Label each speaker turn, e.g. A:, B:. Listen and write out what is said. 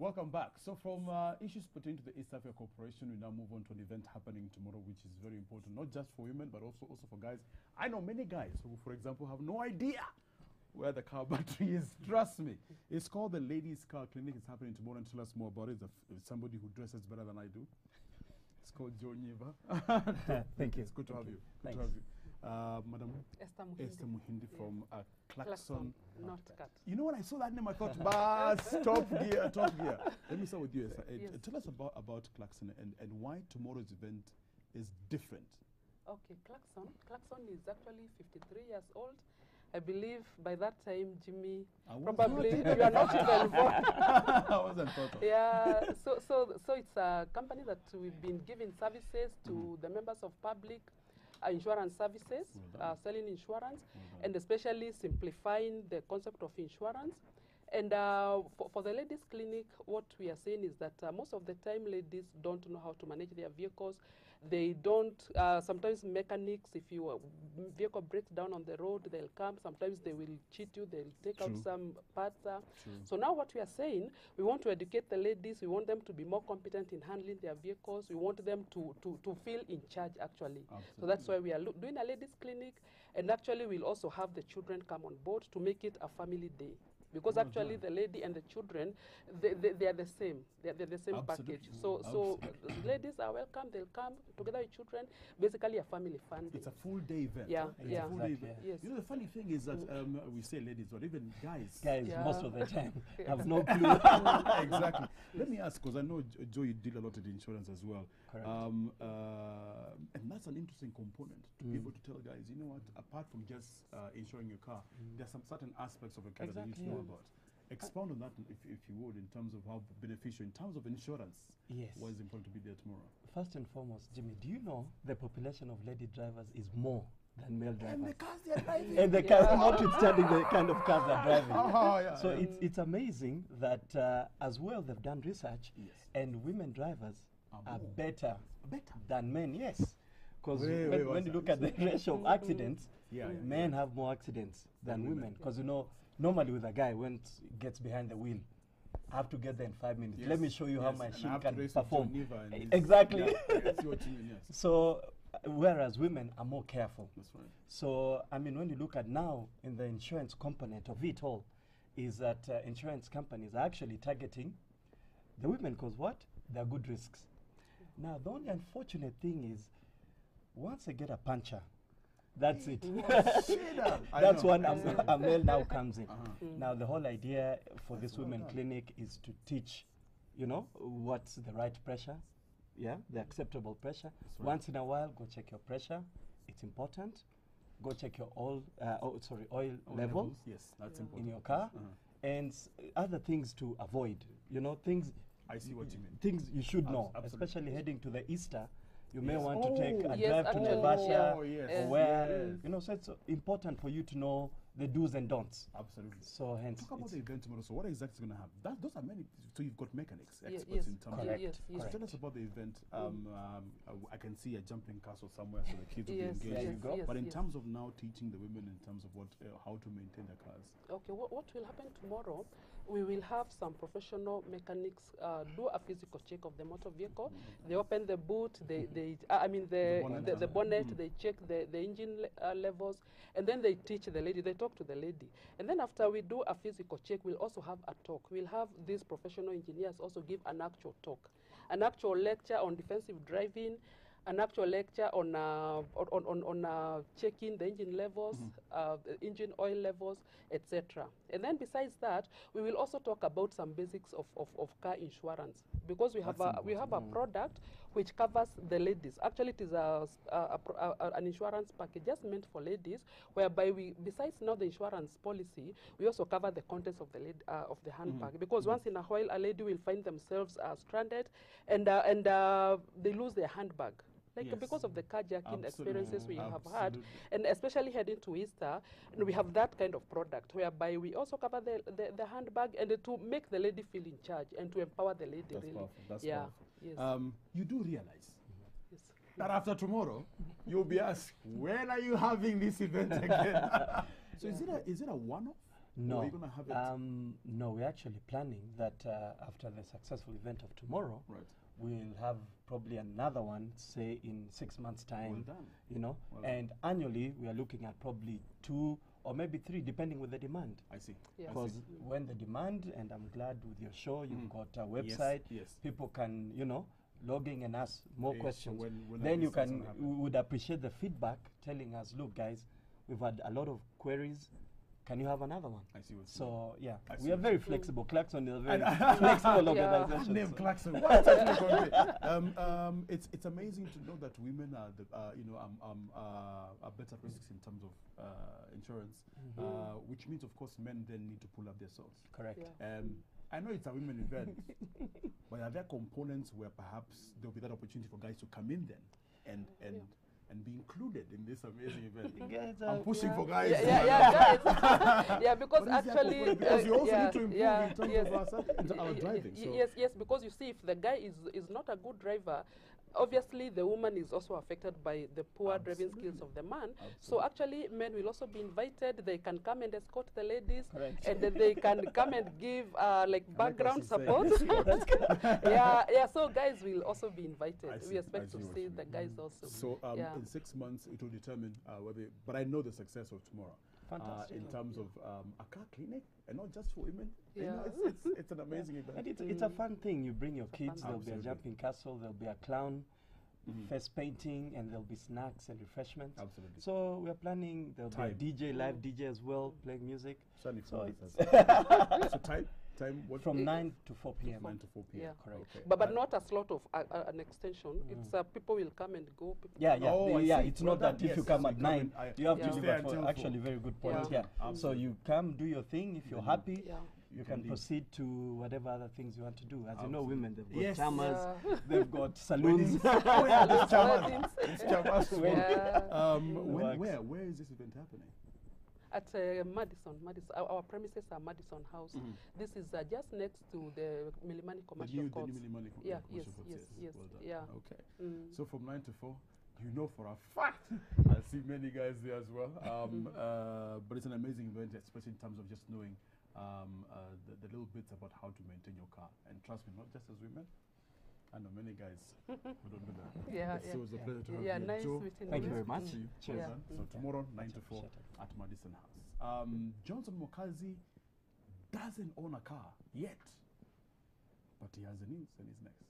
A: Welcome back. So from issues pertaining to the East Africa Corporation, we now move on to an event happening tomorrow, which is very important, not just for women, but also for guys. I know many guys who, for example, have no idea where the car battery is. Trust me. It's called the Ladies Car Clinic. It's happening tomorrow, and tell us more about it. It's somebody who dresses better than I do. It's called Joe Nyiva.
B: Thank you.
A: It's good to have you. Good to
B: Thanks.
A: have you. Madam Esther Muhindi from Klaxon.
C: Not cut.
A: You know, when I saw that name, I thought, "Bas, top gear, top gear." Let me start with you, Esther.
C: Yes.
A: Tell us about Klaxon and why tomorrow's event is different.
C: Okay, Klaxon. Klaxon is actually 53 years old. I believe by that time, Jimmy, probably you are not even born.
A: I wasn't thought of.
C: Yeah, so it's a company that we've been giving services to the members of public, insurance services, selling insurance, and especially simplifying the concept of insurance. And for the ladies clinic, what we are saying is that most of the time ladies don't know how to manage their vehicles. They don't, sometimes mechanics, if your vehicle breaks down on the road, they'll come. Sometimes they will cheat you, they'll take out some parts. So now what we are saying, we want to educate the ladies. We want them to be more competent in handling their vehicles. We want them to feel in charge, actually. Absolutely. So that's why we are doing a ladies clinic. And actually, we'll also have the children come on board to make it a family day. Because actually the lady and the children, they are the same. They're the same package. So ladies are welcome. They'll come together with children. Basically a family fun day.
A: It's a full day event.
C: Yeah,
A: It's
C: yeah.
A: a full day event.
C: Yes.
A: You know, the funny thing is that we say ladies, but even guys.
B: Guys,
C: Yeah.
B: most of the time, have no clue.
A: Exactly. Let me ask, because I know, Joe, you deal a lot with insurance as well.
B: Correct.
A: And that's an interesting component to be able to tell guys, you know what, apart from just insuring your car, there are some certain aspects of a car that you need to know about. Expound on that, if you would, in terms of how beneficial, in terms of insurance,
B: Yes.
A: what is important to be there tomorrow.
B: First and foremost, Jimmy, do you know the population of lady drivers is more than male drivers?
A: And the cars they're driving.
B: And the cars, notwithstanding the kind of cars they're driving.
A: Yeah,
B: So
A: yeah.
B: it's amazing that as well they've done research, and women drivers are better than men. Yes, because when you look at the ratio of accidents, men have more accidents than women. Because you know, normally with a guy when gets behind the wheel, I have to get there in 5 minutes. Let me show you how my machine can perform. Exactly.
A: Yeah, I see what you mean, yes.
B: So whereas women are more careful.
A: That's right.
B: So, I mean, when you look at now in the insurance component of it all, is that insurance companies are actually targeting the women because what? They're good risks. Now, the only unfortunate thing is once they get a puncher, that's it. That's when a male now comes in. Now, the whole idea for this women clinic is to teach, you know, what's the right pressure, the acceptable pressure. Once in a while, go check your pressure. It's important. Go check your oil level.
A: Yes, that's important.
B: In your car. And other things to avoid. You know, things.
A: I see what you mean.
B: Things you should know,
A: Absolutely.
B: especially heading to the Easter. You may want to take a
C: Yes,
B: drive to
C: actually,
B: Naivasha
C: yeah.
B: or where, you know, so it's important for you to know the do's and don'ts.
A: Absolutely.
B: So hence,
A: Talk about the event tomorrow. So what exactly is going to happen? Those are many. So you've got mechanics,
C: Yes,
A: experts in terms
B: correct.
A: of.
C: Yes.
A: So tell us about the event. I can see a jumping castle somewhere, so the kids will
C: Yes,
A: be
B: There
A: engaged.
B: you go.
A: But in terms of now teaching the women in terms of what how to maintain their cars.
C: Okay, what will happen tomorrow, we will have some professional mechanics do a physical check of the motor vehicle. They open the boot, the bonnet, they check the engine levels, and then they teach the lady, they talk to the lady. And then after we do a physical check, we'll also have a talk. We'll have these professional engineers also give an actual talk, an actual lecture on defensive driving, an actual lecture on checking the engine levels, the engine oil levels, etc. And then besides that, we will also talk about some basics of car insurance, because we have a product which covers the ladies. Actually, it is an insurance package just meant for ladies, whereby we, besides now the insurance policy, we also cover the contents of the handbag. Because once in a while, a lady will find themselves stranded, and they lose their handbag. Because of the carjacking experiences we have had, and especially heading to Easter, and we have that kind of product whereby we also cover the handbag and to make the lady feel in charge and to empower the lady.
A: That's
C: really.
A: powerful. That's
C: yeah.
A: powerful.
C: Yes.
A: You do realize
C: Yes.
A: that after tomorrow, you'll be asked, when are you having this event again? So is it a one-off?
B: No,
A: Or are you gonna have it?
B: no, we're actually planning that after the successful event of tomorrow,
A: Right.
B: we'll have probably another one, say in 6 months' time.
A: Well done.
B: You know,
A: Well done.
B: and annually we are looking at probably 2 or maybe 3, depending with the demand.
A: I see.
C: Yeah.
A: I
B: Because
A: see.
B: when the demand, and I'm glad with your show, you've
A: Mm.
B: got a website,
A: Yes.
B: people can, you know, log in and ask more
A: Okay, so
B: questions.
A: when are
B: Then
A: these
B: you
A: things
B: can,
A: gonna happen?
B: we would appreciate the feedback telling us, look, guys, we've had a lot of queries. Can you have another one?
A: I see what's
B: So yeah,
A: I see
B: we are
A: what
B: very
A: you-
B: flexible. Clarkson is a very
A: And-
B: flexible
C: Yeah.
B: organization.
A: Name
B: so-
A: Clarkson. What a technical name. It's amazing to know that women are the are better risks in terms of insurance, which means of course men then need to pull up their socks.
B: Correct.
C: Yeah.
A: I know it's a women event, but are there components where perhaps there'll be that opportunity for guys to come in then and be included in this amazing event?
B: Guys
A: I'm
B: are-
A: pushing
C: Yeah.
A: for guys.
C: Yeah, guys. Yeah, because
A: What is that
C: actually,
A: component? Because you also
C: yeah,
A: need to improve
C: yeah,
A: in terms
C: yes.
A: of our driving. So
C: Yes, because you see, if the guy is not a good driver, obviously the woman is also affected by the poor driving skills of the man. So actually, men will also be invited. They can come and escort the ladies,
B: Correct.
C: and then they can come and give like background
A: she's saying.
C: support. yeah. So guys will also be invited.
A: I see,
C: We
A: I
C: expect
A: see
C: to
A: what
C: see
A: you
C: the
A: mean.
C: guys also.
A: So
C: Yeah.
A: in 6 months, it will determine whether. But I know the success of tomorrow.
B: Fantastic.
A: In terms of a car clinic, and not just for women. You know,
C: Yeah.
A: it's an amazing event.
B: And it's a fun thing. You bring your
C: It's a fun
B: kids, there'll be a
A: Absolutely.
B: jumping castle, there'll be a clown,
A: Mhm.
B: face painting, and there'll be snacks and refreshments.
A: Absolutely.
B: So we're planning, there'll
A: Time.
B: be a DJ, live DJ as well, playing music.
A: Shani
B: So
A: Ford
B: it's
A: says. So time what
B: from
C: It-
B: 9 to 4 p.m.
A: 9 to 4 p.m.
C: Yeah.
B: Correct.
A: Okay.
C: But not a slot of an extension. It's people will come and go. People
B: Yeah,
C: come
B: yeah,
A: Oh, I
B: yeah.
A: see.
B: It's
A: Well
B: not that
A: done.
B: if you
A: Yes,
B: come
A: so
B: at
A: you come
B: 9,
A: in,
B: you have
C: Yeah.
B: to leave
A: Stay
B: at 4.
A: until
B: Actually,
A: 4.
B: very good point.
C: Yeah.
B: Yeah. So you come, do your thing. If you're happy,
C: Yeah.
B: you
A: can
B: can
A: leave.
B: proceed to whatever other things you want to do. As you know,
A: Absolutely.
B: women, they've got
A: Yes.
B: chamas,
C: Yeah.
B: they've got saloons.
A: Oh yeah, this chamas.
C: Weddings.
A: This chamas.
C: Yeah.
A: When,
B: Works.
A: where is this event happening?
C: At Madison. Our premises are Madison House. This is just next to the Milimani
A: The
C: Commercial
A: new
C: Courts.
A: Milimani
C: Yeah,
A: commercial courts,
C: yes,
A: Well done.
C: yeah.
A: Okay.
C: Mm.
A: So from 9 to 4, you know for a fact, I see many guys there as well. But it's an amazing event, especially in terms of just knowing the little bits about how to maintain your car. And trust me, not just as women. I know many guys who don't do that.
C: Yeah,
A: So it's a pleasure to have
C: Yeah,
A: you.
C: nice
A: Joe,
C: meeting
B: Thank you
C: you.
B: very much.
A: see you.
B: Cheers.
A: Well done. So
C: Mm.
A: tomorrow, 9 to 4
B: Appreciate it.
A: at Madison House. Johnson Mokazi doesn't own a car yet, but he has the news and he's next.